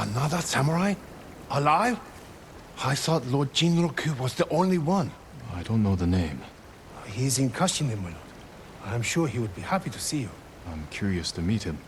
Another samurai? Alive? I thought Lord Jinroku was the only one. I don't know the name. He's in Kashime, my lord. I'm sure he would be happy to see you. I'm curious to meet him.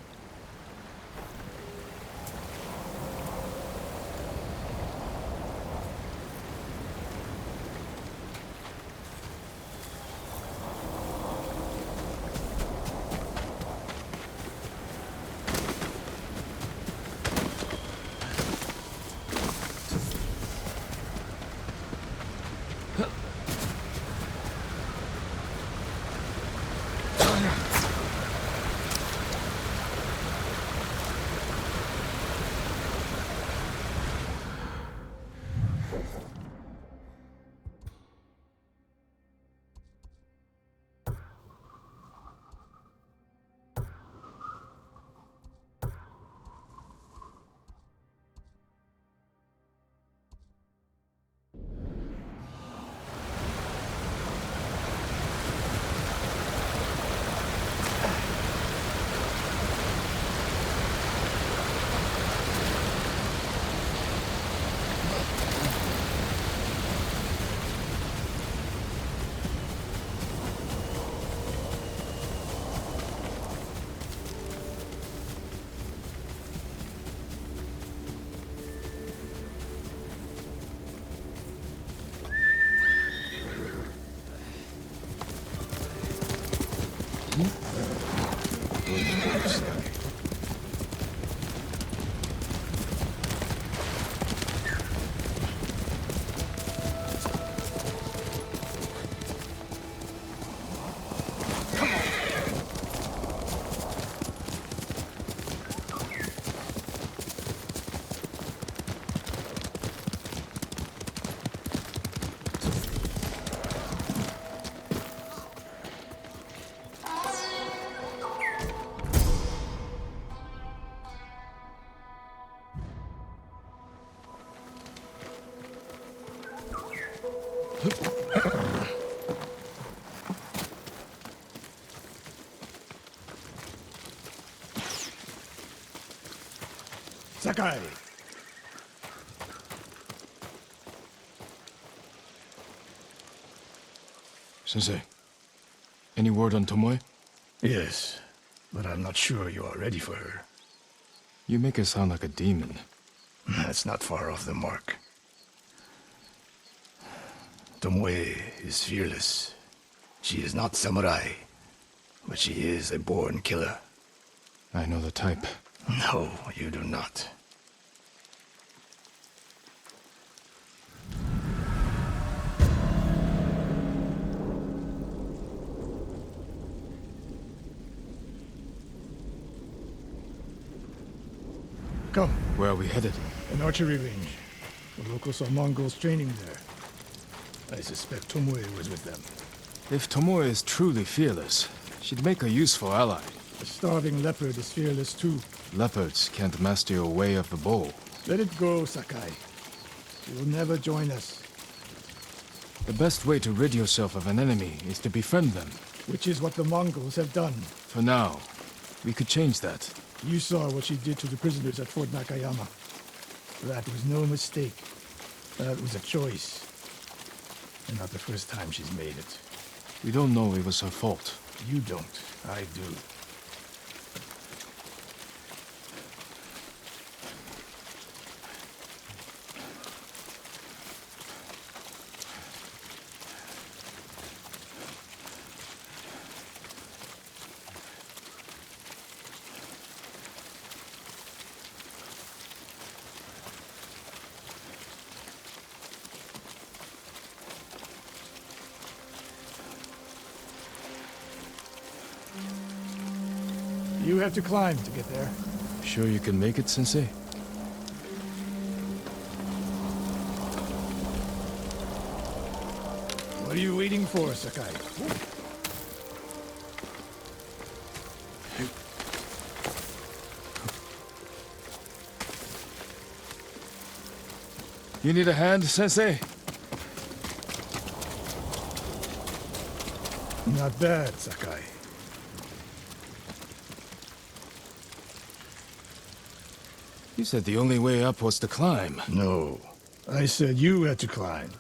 Sakai! Sensei, any word on Tomoe? Yes, but I'm not sure you are ready for her. You make her sound like a demon. That's not far off the mark. Tomoe is fearless. She is not samurai, but she is a born killer. I know the type. No, you do not. Come. Where are we headed? An archery range. The locals saw Mongols training there. I suspect Tomoe was with them. If Tomoe is truly fearless, she'd make a useful ally. The starving leopard is fearless too. Leopards can't master your way of the bow. Let it go, Sakai. She will never join us. The best way to rid yourself of an enemy is to befriend them. Which is what the Mongols have done. For now, we could change that. You saw what she did to the prisoners at Fort Nakayama. That was no mistake. That was a choice. And not the first time she's made it. We don't know it was her fault. You don't. I do. You have to climb to get there. Sure you can make it, Sensei? What are you waiting for, Sakai? You need a hand, Sensei? Not bad, Sakai. You said the only way up was to climb. No. I said you had to climb.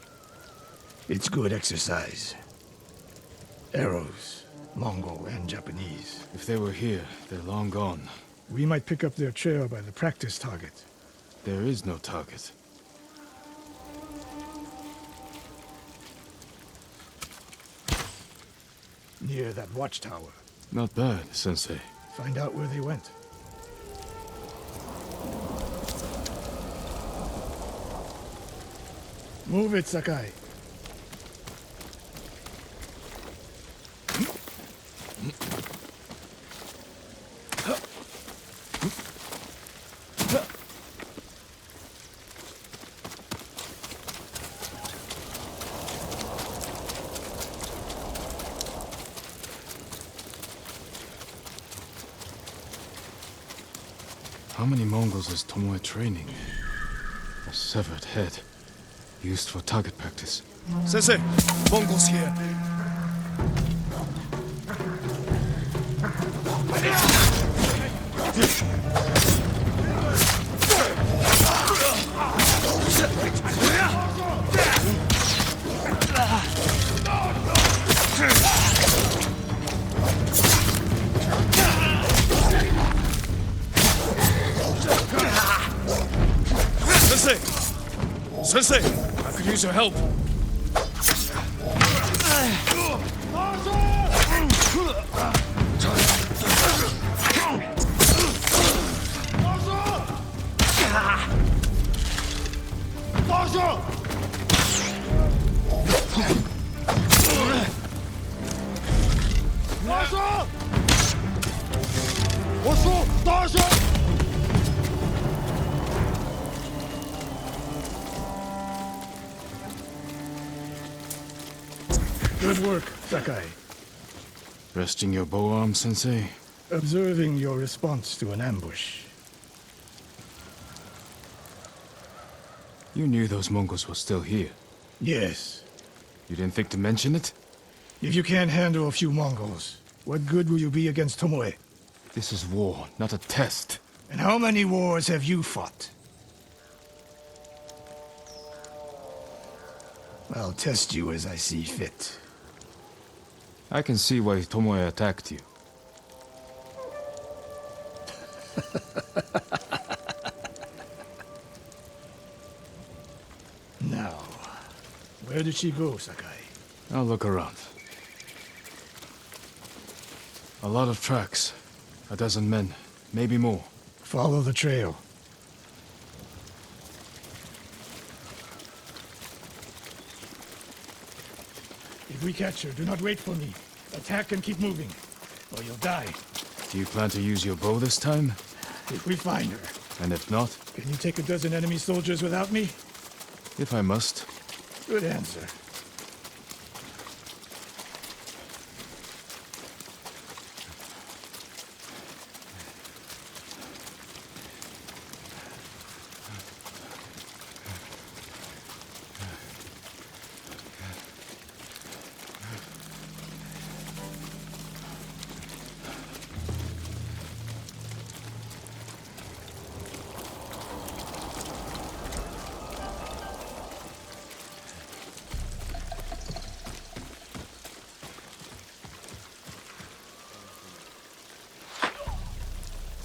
It's good exercise. Arrows, Mongol and Japanese. If they were here, they're long gone. We might pick up their trail by the practice target. There is no target. Near that watchtower. Not bad, Sensei. Find out where they went. Move it, Sakai. How many Mongols is Tomoe training? A severed head. Used for target practice. Sensei, Mongols here. Sensei! Sensei! I could use your help. Good work, Sakai. Resting your bow arm, Sensei? Observing your response to an ambush. You knew those Mongols were still here. Yes. You didn't think to mention it? If you can't handle a few Mongols, what good will you be against Tomoe? This is war, not a test. And how many wars have you fought? I'll test you as I see fit. I can see why Tomoe attacked you. Now, where did she go, Sakai? I'll look around. A lot of tracks. A dozen men, maybe more. Follow the trail. If we catch her, do not wait for me. Attack and keep moving, or you'll die. Do you plan to use your bow this time? If we find her, And if not, can you take a dozen enemy soldiers without me? if I must. Good answer.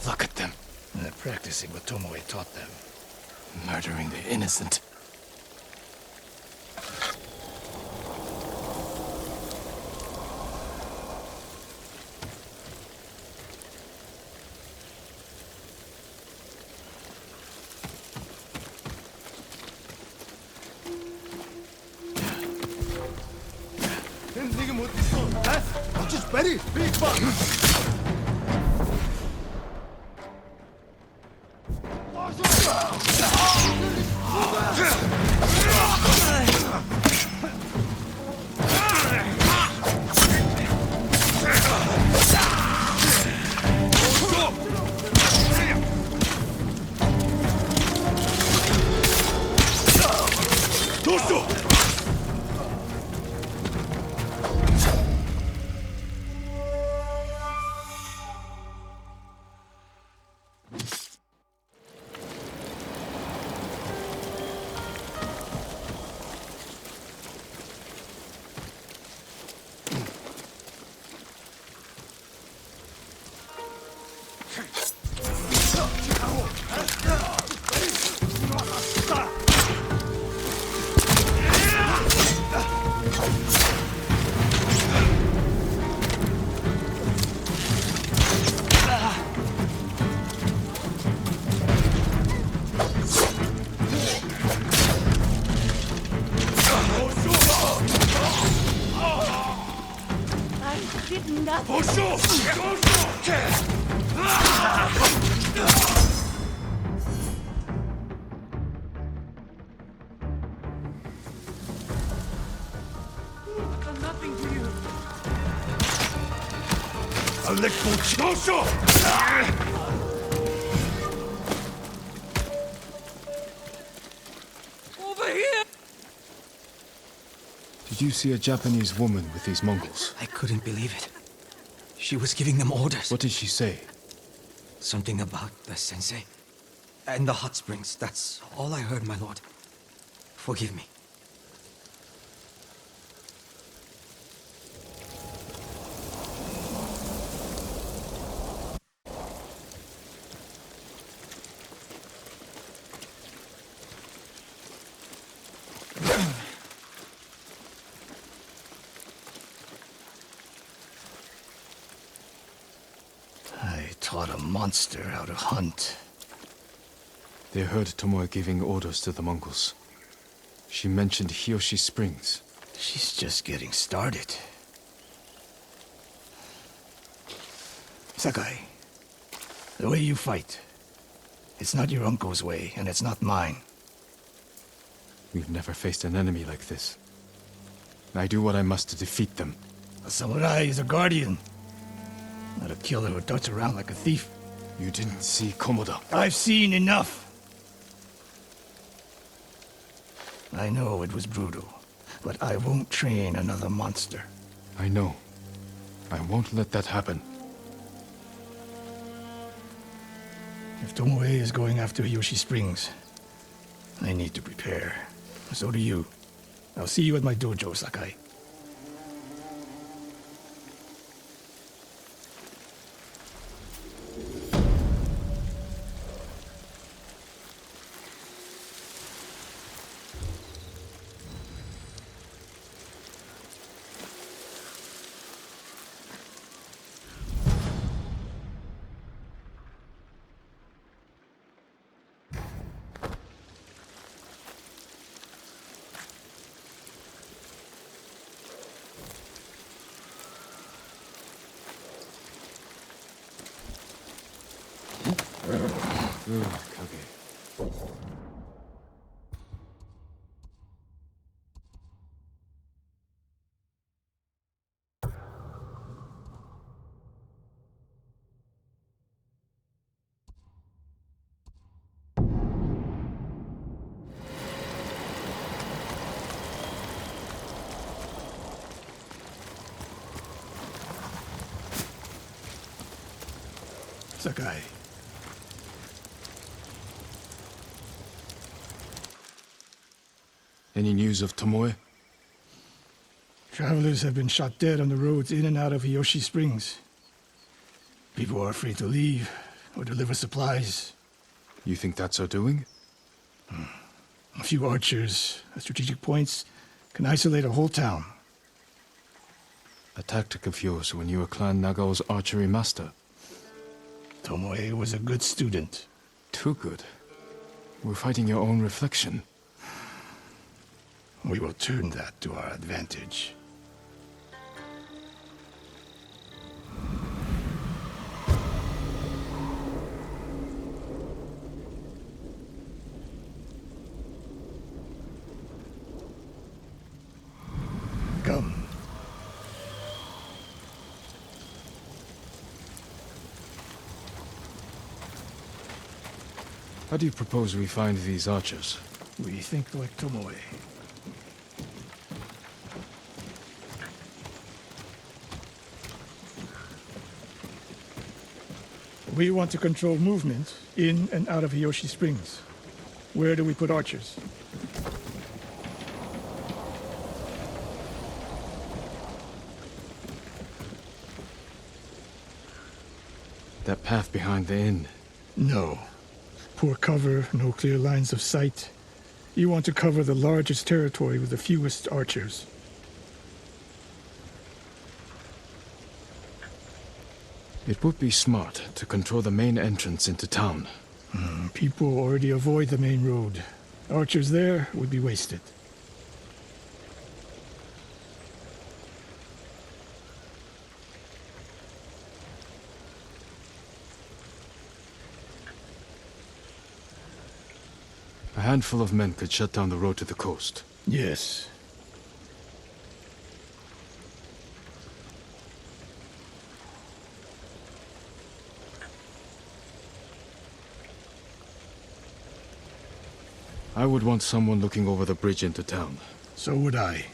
Look at them, They're practicing what Tomoe taught them. murdering the innocent. Over here! Did you see a Japanese woman with these Mongols? I couldn't believe it. She was giving them orders. What did she say? Something about the sensei. And the hot springs. That's all I heard, my lord. Forgive me. I taught a monster how to hunt. They heard Tomoe giving orders to the Mongols. She mentioned Hiyoshi Springs. She's just getting started. Sakai, the way you fight, it's not your uncle's way, and it's not mine. We've never faced an enemy like this. I do what I must to defeat them. A samurai is a guardian, not a killer who darts around like a thief. You didn't see Komoda. I've seen enough. I know it was brutal, but I won't train another monster. I know. I won't let that happen. If Tomoe is going after Hiyoshi Springs, I need to prepare. So do you. I'll see you at my dojo, Sakai. Good, Kage. Sakai. Any news of Tomoe? Travelers have been shot dead on the roads in and out of Hiyoshi Springs. People are afraid to leave or deliver supplies. You think that's her doing? A few archers at strategic points can isolate a whole town. A tactic of yours when you were Clan Nagao's archery master. Tomoe was a good student. Too good. We're fighting your own reflection. We will turn that to our advantage. Come. How do you propose we find these archers? We think like Tomoe. We want to control movement in and out of Hiyoshi Springs. Where do we put archers? That path behind the inn. No. Poor cover, no clear lines of sight. You want to cover the largest territory with the fewest archers. It would be smart to control the main entrance into town. People already avoid the main road. Archers there would be wasted. handful of men could shut down the road to the coast. Yes. I would want someone looking over the bridge into town. So would I.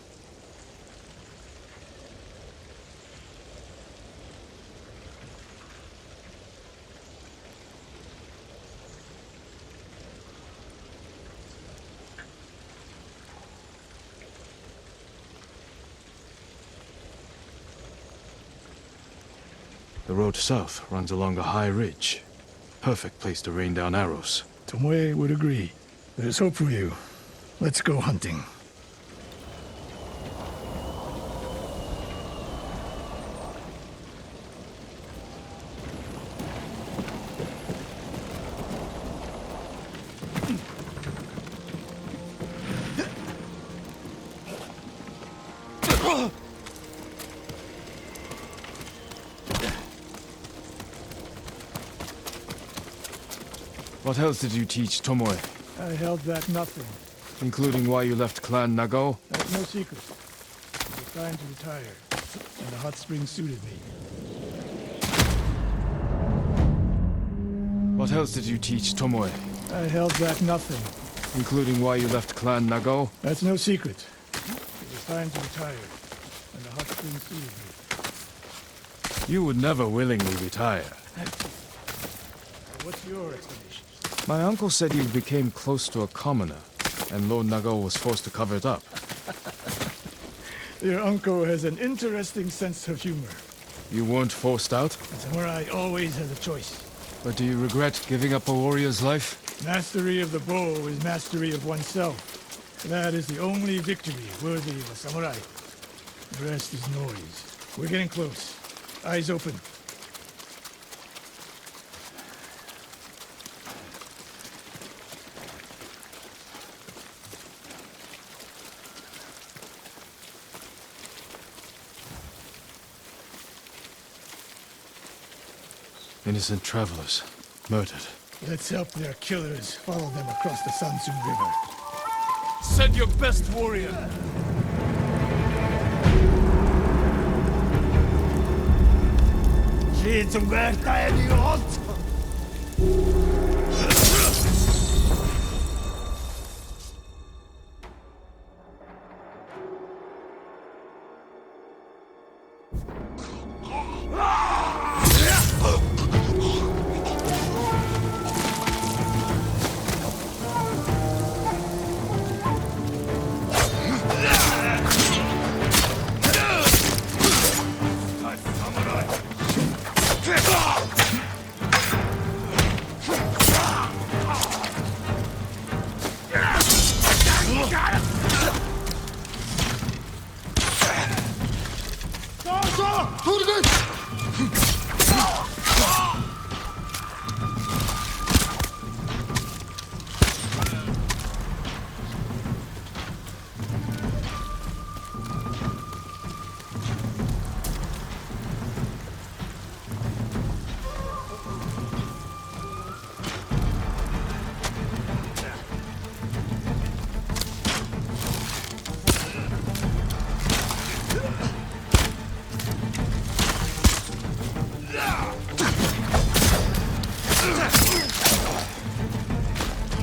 The road south runs along a high ridge. Perfect place to rain down arrows. Tomoe would agree. There's hope for you. Let's go hunting. What else did you teach Tomoe? I held back nothing. Including why you left Clan Nagao? That's no secret. It was time to retire, and the hot spring suited me. What else did you teach Tomoe? I held back nothing. Including why you left Clan Nagao? That's no secret. It was time to retire, and the hot spring suited me. You would never willingly retire. What's your explanation? My uncle said you became close to a commoner, and Lord Nagao was forced to cover it up. Your uncle has an interesting sense of humor. You weren't forced out? A samurai always has a choice. But do you regret giving up a warrior's life? Mastery of the bow is mastery of oneself. That is the only victory worthy of a samurai. The rest is noise. We're getting close. Eyes open. Innocent travelers, murdered. Let's help their killers follow them across the Sansu River. Send your best warrior. Skyt som värta är det åt!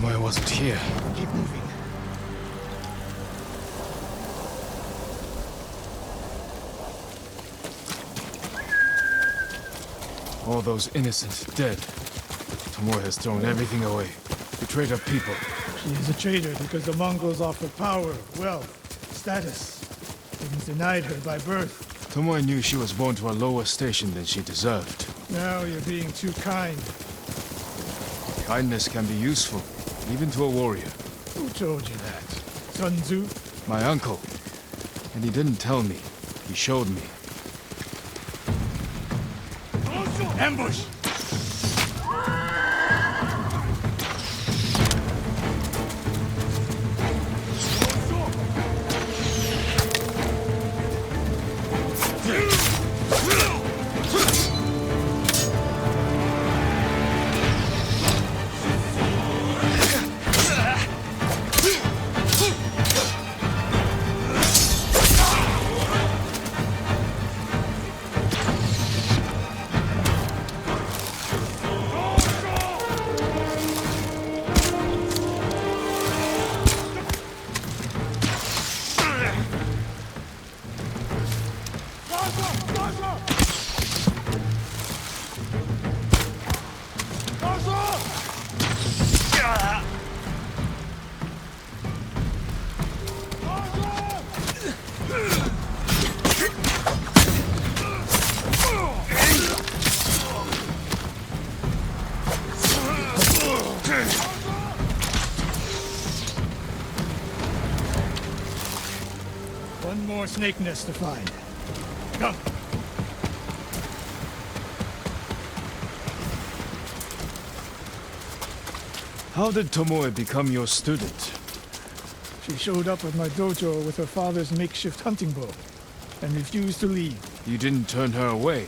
Tomoe wasn't here. Keep moving. All those innocents dead. Tomoe has thrown everything away. Betrayed her people. She is a traitor because the Mongols offered power, wealth, status. Things denied her by birth. Tomoe knew she was born to a lower station than she deserved. Now you're being too kind. Kindness can be useful, even to a warrior. Who told you that? Sun Tzu? My uncle. And he didn't tell me. He showed me. Ambush! One more snake nest to find. Come. How did Tomoe become your student? She showed up at my dojo with her father's makeshift hunting bow and refused to leave. You didn't turn her away.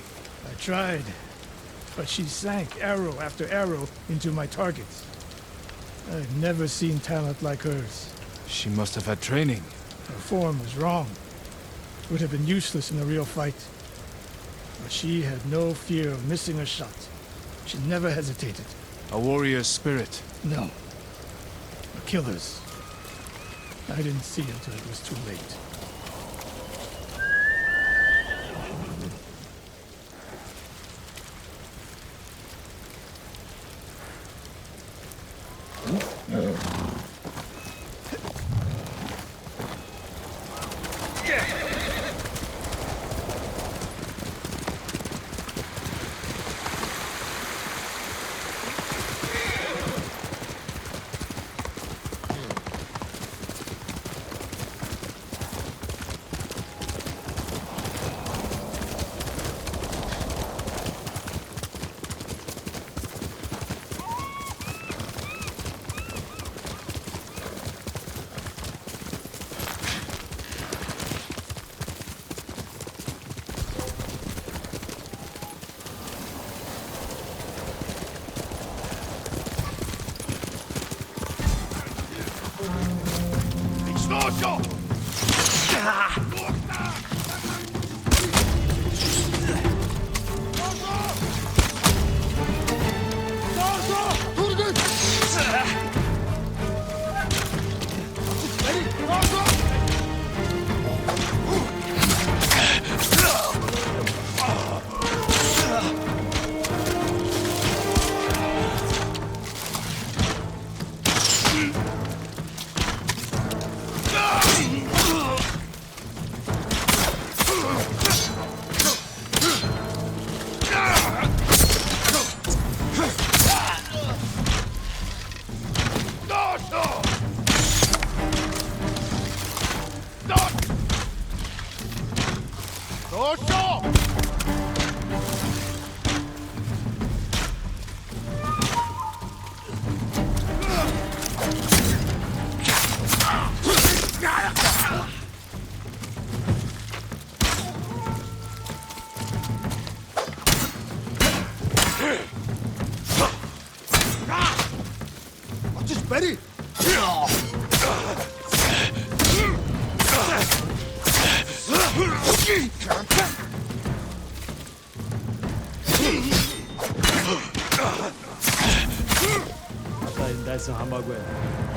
I tried, but she sank arrow after arrow into my targets. I've never seen talent like hers. She must have had training. Her form was wrong. Would have been useless in a real fight. But she had no fear of missing a shot. She never hesitated. A warrior's spirit. No. A killer's. I didn't see until it was too late. Ready?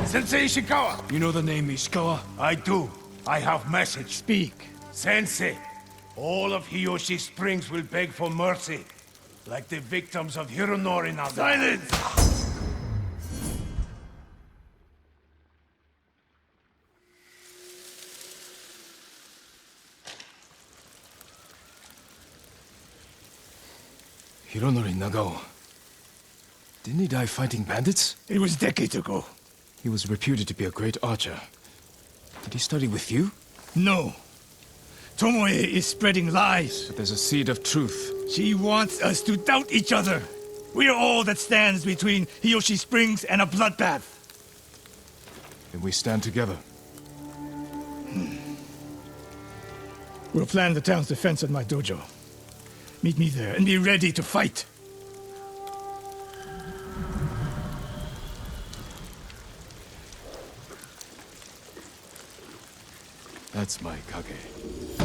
Sensei Ishikawa! You know the name Ishikawa? I do. I have message. Speak. Sensei, all of Hiyoshi Springs will beg for mercy, like the victims of Hironori now. Silence! Hironori Nagao. Didn't he die fighting bandits? It was decades ago. He was reputed to be a great archer. Did he study with you? No. Tomoe is spreading lies. But there's a seed of truth. She wants us to doubt each other. We are all that stands between Hiyoshi Springs and a bloodbath. Then we stand together. We'll plan the town's defense at my dojo. Meet me there and be ready to fight. That's my Kage.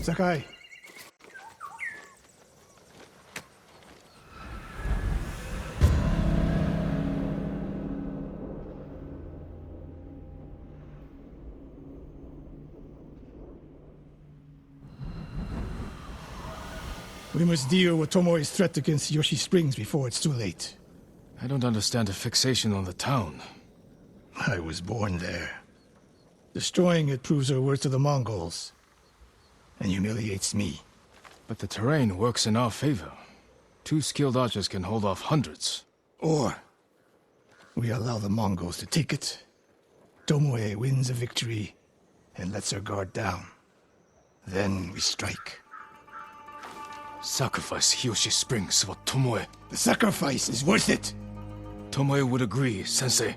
Sakai. We must deal with Tomoe's threat against Yoshi Springs before it's too late. I don't understand the fixation on the town. I was born there. Destroying it proves our worth to the Mongols. And humiliates me. But the terrain works in our favor. 2 skilled archers can hold off hundreds. Or we allow the Mongols to take it. Tomoe wins a victory and lets her guard down. Then we strike. Sacrifice Hiyoshi Springs for Tomoe. The sacrifice is worth it. Tomoe would agree, Sensei.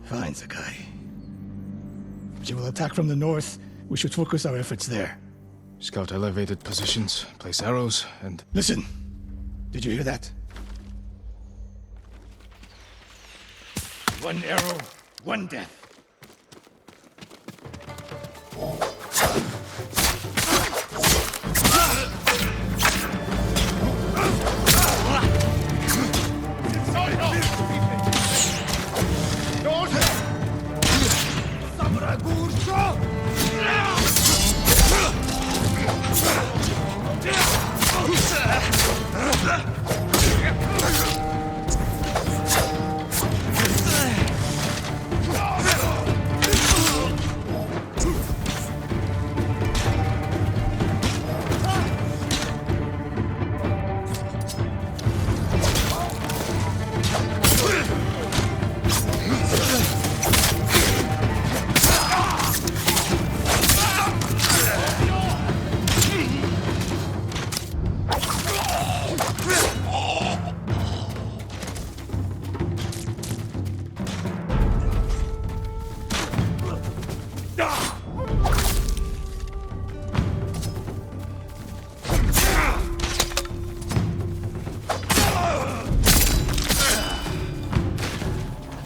Fine, Sakai. She will attack from the north. We should focus our efforts there. Scout elevated positions, place arrows, and... Listen! Did you hear that? One arrow, one death.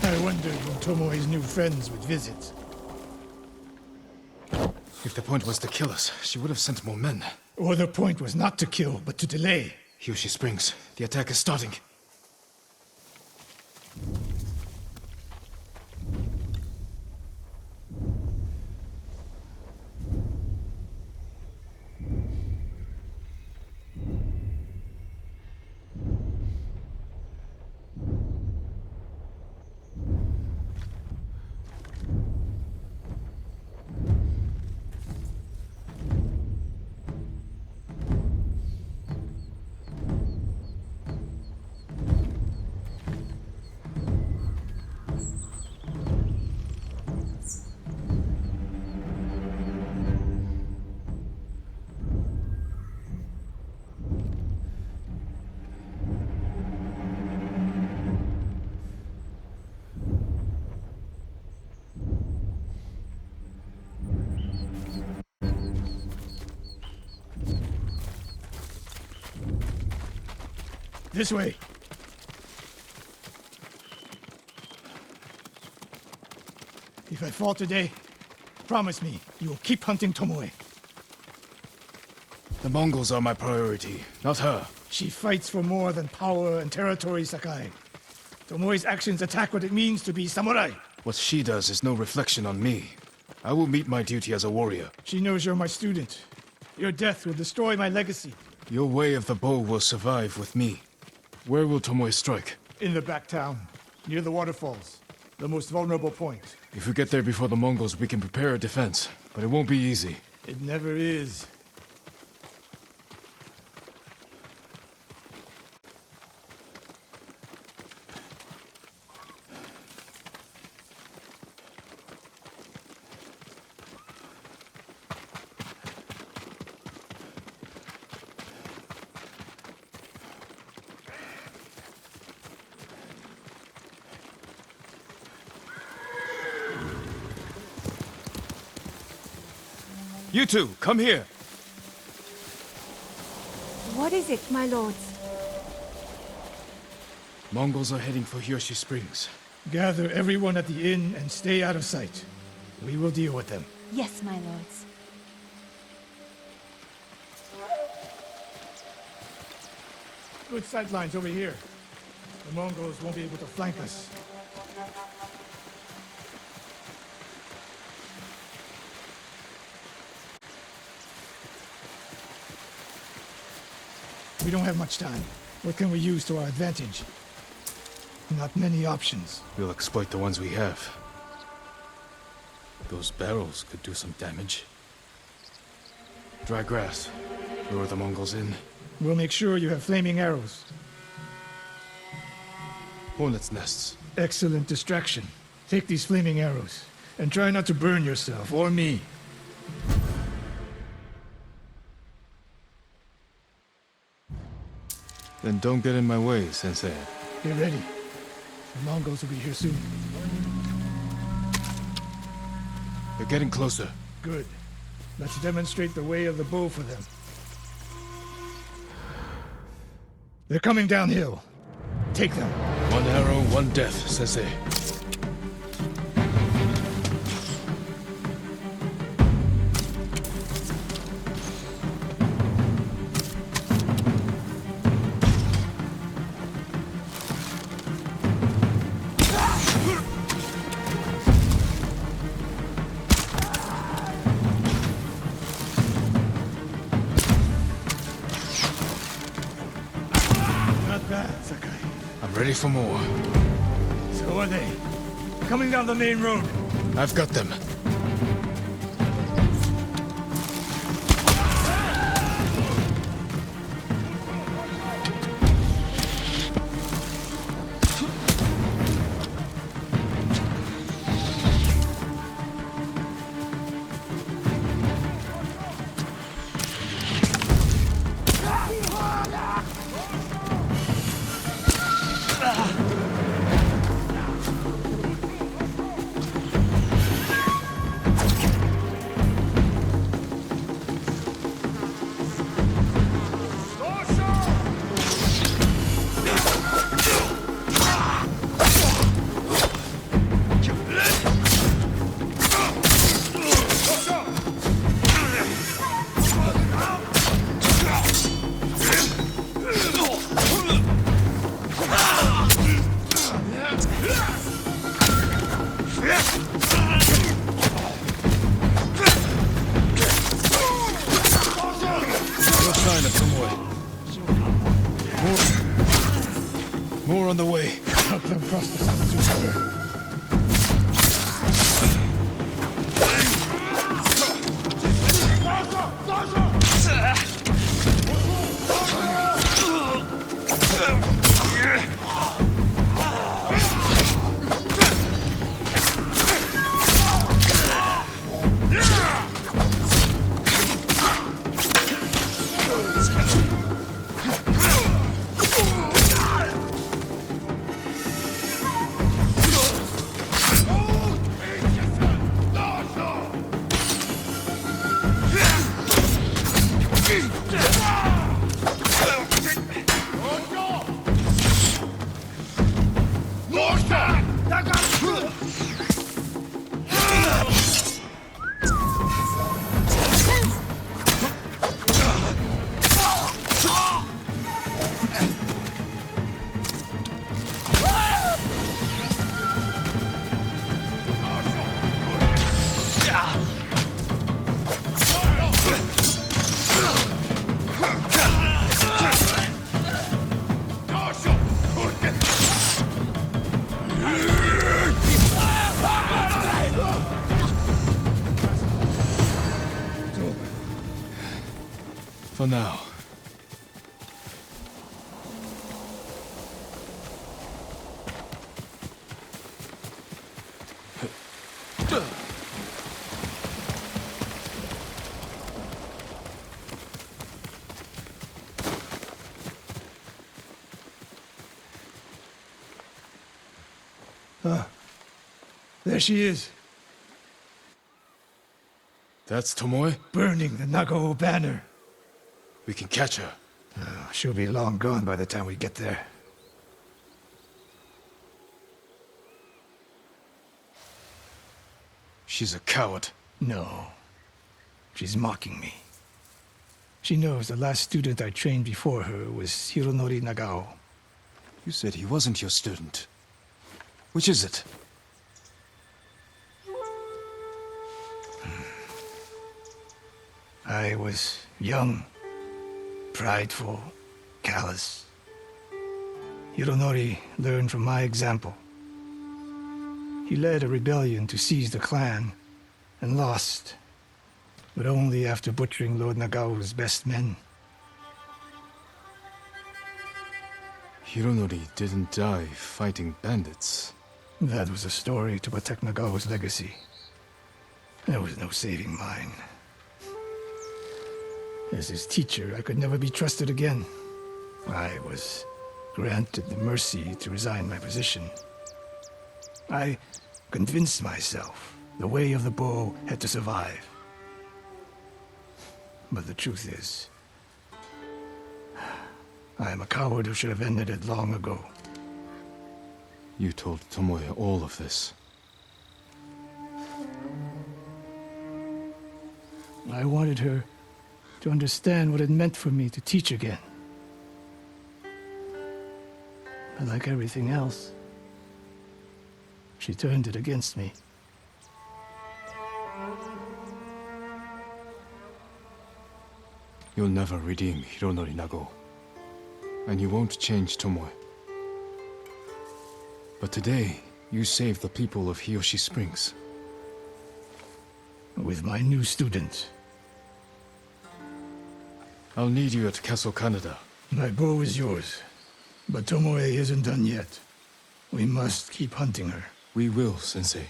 I wondered when Tomoe's new friends would visit. If the point was to kill us, she would have sent more men. Or the point was not to kill, but to delay. Hiyoshi Springs, the attack is starting. This way. If I fall today, promise me you will keep hunting Tomoe. The Mongols are my priority, not her. She fights for more than power and territory, Sakai. Tomoe's actions attack what it means to be samurai. What she does is no reflection on me. I will meet my duty as a warrior. She knows you're my student. Your death will destroy my legacy. Your way of the bow will survive with me. Where will Tomoe strike? In the back town, near the waterfalls. The most vulnerable point. If we get there before the Mongols, we can prepare a defense. But it won't be easy. It never is. You two, come here. What is it, my lords? Mongols are heading for Hiyoshi Springs. Gather everyone at the inn and stay out of sight. We will deal with them. Yes, my lords. Good sight lines over here. The Mongols won't be able to flank us. We don't have much time. What can we use to our advantage? Not many options. We'll exploit the ones we have. Those barrels could do some damage. Dry grass. Lure the Mongols in. We'll make sure you have flaming arrows. Hornets' nests. Excellent distraction. Take these flaming arrows, and try not to burn yourself or me. Then don't get in my way, Sensei. Get ready. The Mongols will be here soon. They're getting closer. Good. Let's demonstrate the way of the bow for them. They're coming downhill. Take them. One arrow, one death, Sensei. Not bad, Sakai. I'm ready for more. So are they. Coming down the main road. I've got them. No sign of Tomoe. More on the way. Help them cross the Sansu River. For now. There she is, That's Tomoe? burning the Nagao banner. We can catch her. She'll be long gone by the time we get there. She's a coward. No. She's mocking me. She knows the last student I trained before her was Hironori Nagao. You said he wasn't your student. Which is it? I was young, prideful, callous. Hironori learned from my example. He led a rebellion to seize the clan, and lost, but only after butchering Lord Nagao's best men. Hironori didn't die fighting bandits. That was a story to protect Nagao's legacy. There was no saving mine. As his teacher, I could never be trusted again. I was granted the mercy to resign my position. I convinced myself the way of the bow had to survive. But the truth is, I am a coward who should have ended it long ago. You told Tomoe all of this. I wanted her to understand what it meant for me to teach again. But like everything else, she turned it against me. You'll never redeem Hironori Nagao. And you won't change Tomoe. But today, you saved the people of Hiyoshi Springs. With my new student. I'll need you at Castle Canada. My bow is yours, but Tomoe isn't done yet. We must keep hunting her. We will, Sensei.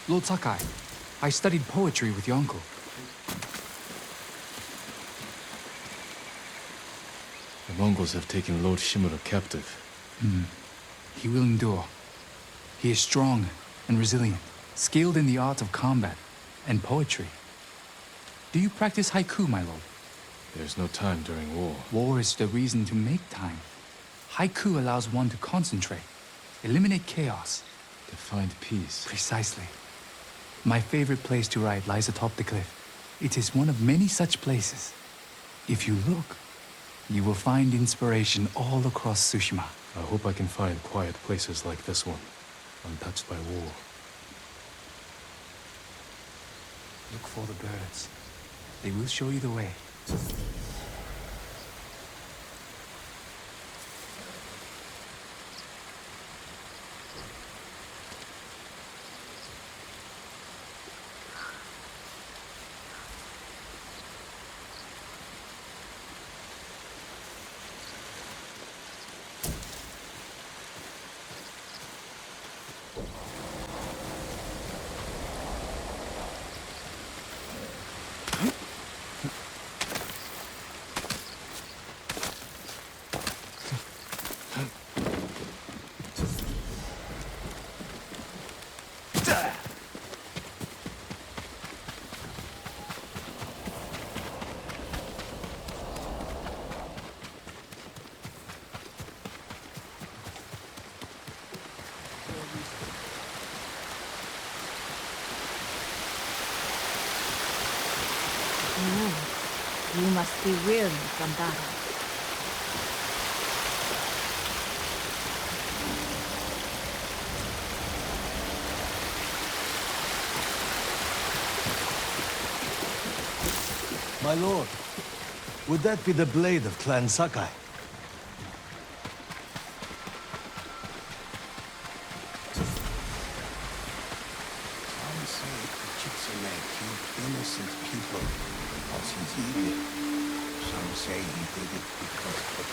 Lord Sakai, I studied poetry with your uncle. The Mongols have taken Lord Shimura captive. He will endure. He is strong and resilient, skilled in the art of combat and poetry. Do you practice haiku, my lord? There's no time during war. War is the reason to make time. Haiku allows one to concentrate, eliminate chaos. To find peace. Precisely. My favorite place to write lies atop the cliff. It is one of many such places. If you look, you will find inspiration all across Tsushima. I hope I can find quiet places like this one, untouched by war. Look for the birds. They will show you the way. You must be weary from battle. My lord, would that be the blade of Clan Sakai? Sensei killed innocent people because he's evil. Some say he did it because of